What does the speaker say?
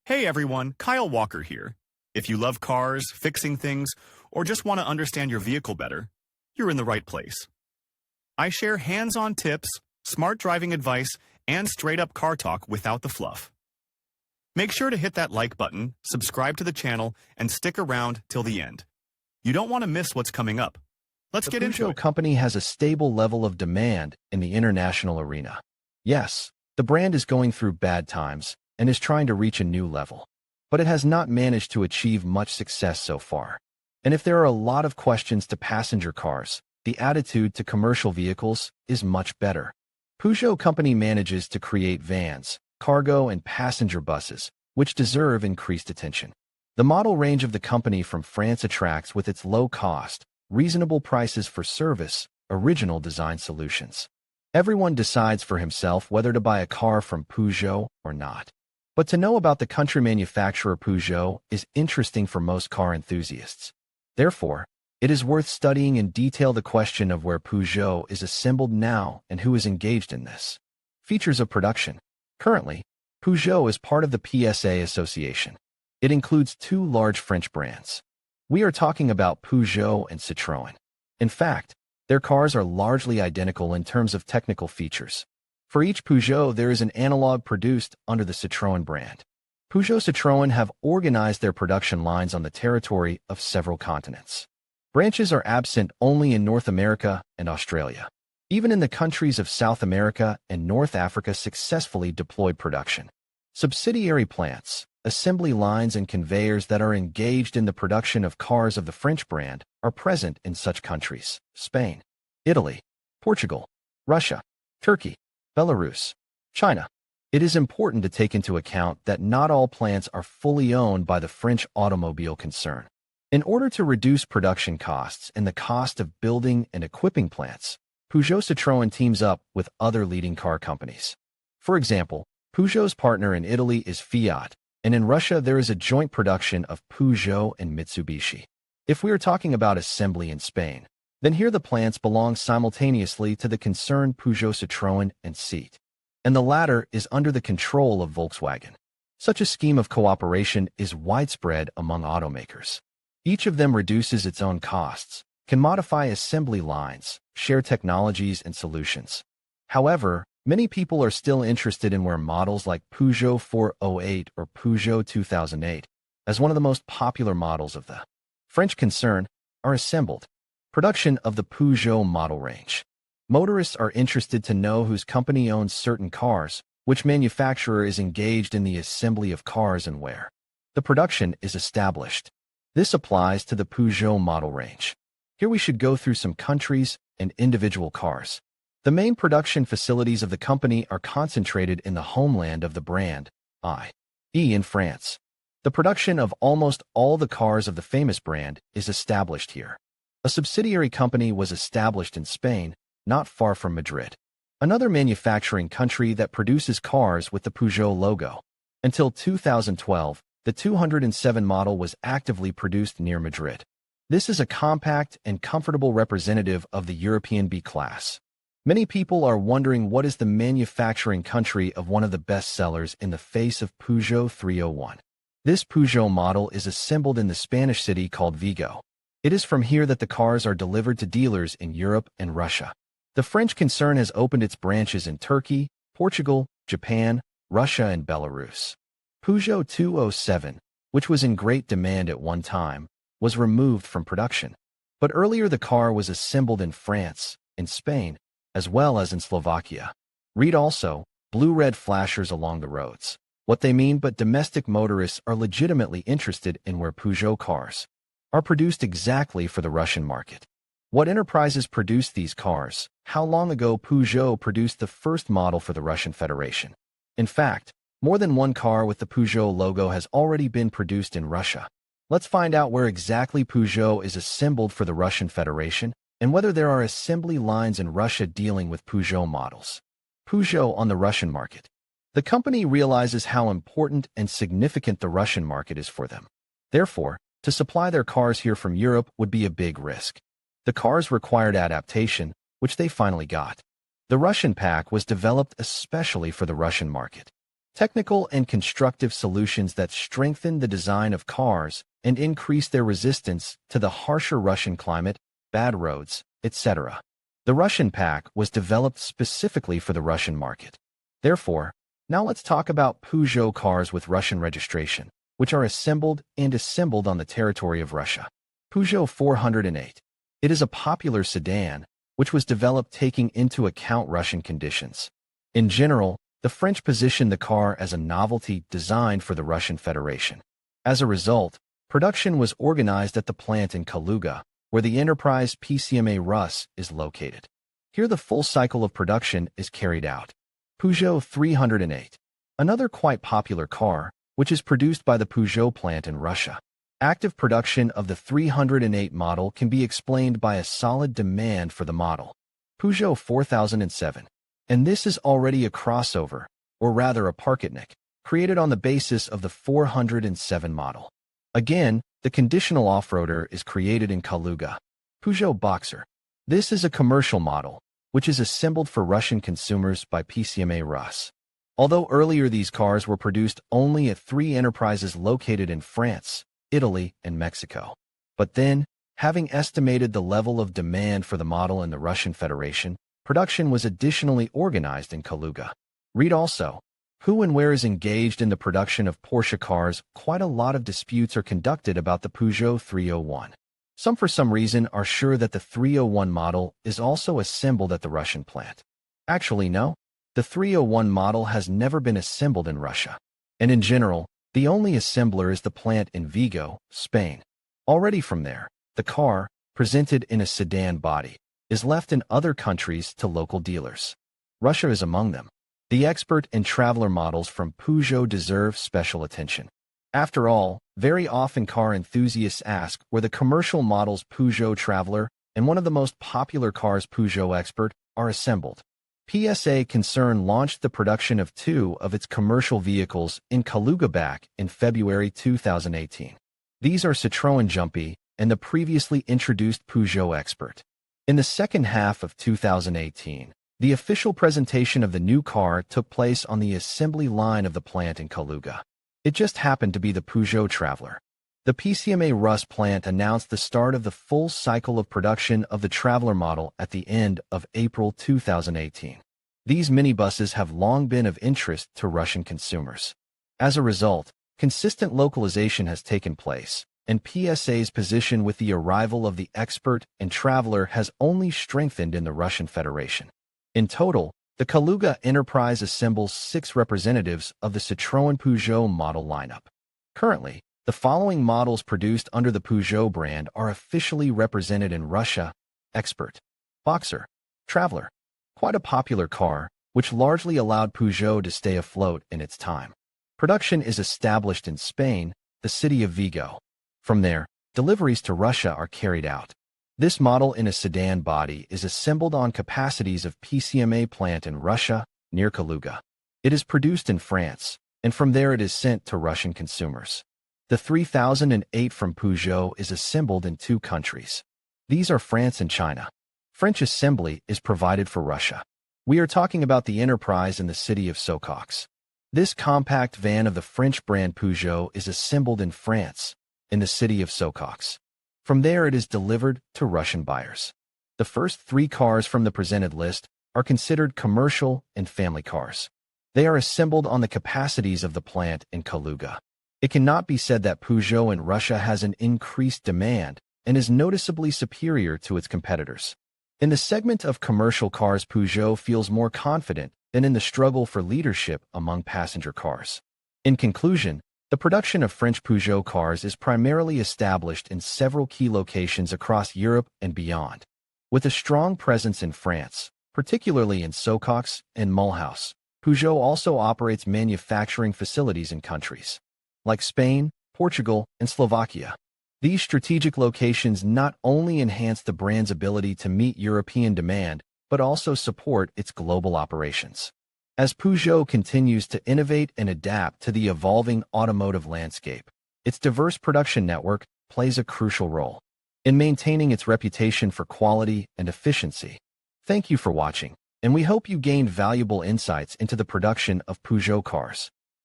Hey everyone, Kyle Walker here. If you love cars, fixing things, or just want to understand your vehicle better, you're in the right place. I share hands-on tips, smart driving advice, and straight-up car talk without the fluff. Make sure to hit that like button, subscribe to the channel, and stick around till the end. You don't want to miss what's coming up. Let's get into The Peugeot it. company has a stable level of demand in the international arena. Yes, the brand is going through bad times and is trying to reach a new level, but it has not managed to achieve much success so far. And if there are a lot of questions to passenger cars, the attitude to commercial vehicles is much better. Peugeot company manages to create vans, cargo, and passenger buses, which deserve increased attention. The model range of the company from France attracts with its low cost, reasonable prices for service, original design solutions. Everyone decides for himself whether to buy a car from Peugeot or not. But to know about the country manufacturer Peugeot is interesting for most car enthusiasts. Therefore, it is worth studying in detail the question of where Peugeot is assembled now and who is engaged in this. Features of production. Currently, Peugeot is part of the PSA Association. It includes two large French brands. We are talking about Peugeot and Citroën. In fact, their cars are largely identical in terms of technical features. For each Peugeot, there is an analog produced under the Citroën brand. Peugeot-Citroën have organized their production lines on the territory of several continents. Branches are absent only in North America and Australia. Even in the countries of South America and North Africa successfully deployed production. Subsidiary plants, assembly lines, and conveyors that are engaged in the production of cars of the French brand are present in such countries: Spain, Italy, Portugal, Russia, Turkey, Belarus, China. It is important to take into account that not all plants are fully owned by the French automobile concern. In order to reduce production costs and the cost of building and equipping plants, Peugeot-Citroën teams up with other leading car companies. For example, Peugeot's partner in Italy is Fiat, and in Russia there is a joint production of Peugeot and Mitsubishi. If we are talking about assembly in Spain, then here the plants belong simultaneously to the concerned Peugeot-Citroën and Seat, and the latter is under the control of Volkswagen. Such a scheme of cooperation is widespread among automakers. Each of them reduces its own costs, can modify assembly lines, share technologies and solutions. However, many people are still interested in where models like Peugeot 408 or Peugeot 2008, as one of the most popular models of the French concern, are assembled. Production of the Peugeot model range. Motorists are interested to know whose company owns certain cars, which manufacturer is engaged in the assembly of cars, and where the production is established. This applies to the Peugeot model range. Here we should go through some countries and individual cars. The main production facilities of the company are concentrated in the homeland of the brand, i.e. in France. The production of almost all the cars of the famous brand is established here. A subsidiary company was established in Spain, not far from Madrid, another manufacturing country that produces cars with the Peugeot logo. Until 2012, the 207 model was actively produced near Madrid. This is a compact and comfortable representative of the European B-class. Many people are wondering what is the manufacturing country of one of the best sellers in the face of Peugeot 301. This Peugeot model is assembled in the Spanish city called Vigo. It is from here that the cars are delivered to dealers in Europe and Russia. The French concern has opened its branches in Turkey, Portugal, Japan, Russia, and Belarus. Peugeot 207, which was in great demand at one time, was removed from production. But earlier the car was assembled in France, in Spain, as well as in Slovakia. Read also, blue-red flashers along the roads. What they mean, but domestic motorists are legitimately interested in where Peugeot cars are produced exactly for the Russian market. What enterprises produced these cars? How long ago Peugeot produced the first model for the Russian Federation? In fact, more than one car with the Peugeot logo has already been produced in Russia. Let's find out where exactly Peugeot is assembled for the Russian Federation and whether there are assembly lines in Russia dealing with Peugeot models. Peugeot on the Russian market. The company realizes how important and significant the Russian market is for them. Therefore, to supply their cars here from Europe would be a big risk. The cars required adaptation, which they finally got. The Russian pack was developed especially for the Russian market. technical and constructive solutions that strengthen the design of cars and increase their resistance to the harsher Russian climate, bad roads, etc. The Russian pack was developed specifically for the Russian market. Therefore, now let's talk about Peugeot cars with Russian registration, which are assembled on the territory of Russia. Peugeot 408. It is a popular sedan, which was developed taking into account Russian conditions. In general, the French positioned the car as a novelty designed for the Russian Federation. As a result, production was organized at the plant in Kaluga, where the enterprise PCMA Rus is located. Here the full cycle of production is carried out. Peugeot 308. Another quite popular car, which is produced by the Peugeot plant in Russia. Active production of the 308 model can be explained by a solid demand for the model. Peugeot 4007. And this is already a crossover, or rather a parketnik, created on the basis of the 407 model. Again, the conditional off-roader is created in Kaluga. Peugeot Boxer. This is a commercial model, which is assembled for Russian consumers by PCMA Rus. Although earlier these cars were produced only at 3 enterprises located in France, Italy, and Mexico. But then, having estimated the level of demand for the model in the Russian Federation, production was additionally organized in Kaluga. Read also, who and where is engaged in the production of Porsche cars. Quite a lot of disputes are conducted about the Peugeot 301. Some for some reason are sure that the 301 model is also assembled at the Russian plant. Actually, no. The 301 model has never been assembled in Russia. And in general, the only assembler is the plant in Vigo, Spain. Already from there, the car, presented in a sedan body, is left in other countries to local dealers. Russia is among them. The expert and traveler models from Peugeot deserve special attention. After all, very often car enthusiasts ask where the commercial models Peugeot Traveler and one of the most popular cars Peugeot Expert are assembled. PSA Concern launched the production of 2 of its commercial vehicles in Kaluga back in February 2018. These are Citroën Jumpy and the previously introduced Peugeot Expert. In the second half of 2018, the official presentation of the new car took place on the assembly line of the plant in Kaluga. It just happened to be the Peugeot Traveler. The PCMA Rus plant announced the start of the full cycle of production of the Traveler model at the end of April 2018. These minibuses have long been of interest to Russian consumers. As a result, consistent localization has taken place, and PSA's position with the arrival of the Expert and Traveler has only strengthened in the Russian Federation. In total, the Kaluga enterprise assembles 6 representatives of the Citroën Peugeot model lineup. Currently, the following models produced under the Peugeot brand are officially represented in Russia: Expert, Boxer, Traveler. Quite a popular car, which largely allowed Peugeot to stay afloat in its time. Production is established in Spain, the city of Vigo. From there, deliveries to Russia are carried out. This model in a sedan body is assembled on capacities of PCMA plant in Russia, near Kaluga. It is produced in France, and from there it is sent to Russian consumers. The 3008 from Peugeot is assembled in 2 countries. These are France and China. French assembly is provided for Russia. We are talking about the enterprise in the city of Socox. This compact van of the French brand Peugeot is assembled in France, in the city of Socox. From there it is delivered to Russian buyers. The first 3 cars from the presented list are considered commercial and family cars. They are assembled on the capacities of the plant in Kaluga. It cannot be said that Peugeot in Russia has an increased demand and is noticeably superior to its competitors. In the segment of commercial cars, Peugeot feels more confident than in the struggle for leadership among passenger cars. In conclusion, the production of French Peugeot cars is primarily established in several key locations across Europe and beyond. With a strong presence in France, particularly in Socox and Mulhouse, Peugeot also operates manufacturing facilities in countries like Spain, Portugal, and Slovakia. These strategic locations not only enhance the brand's ability to meet European demand, but also support its global operations. As Peugeot continues to innovate and adapt to the evolving automotive landscape, its diverse production network plays a crucial role in maintaining its reputation for quality and efficiency. Thank you for watching, and we hope you gained valuable insights into the production of Peugeot cars.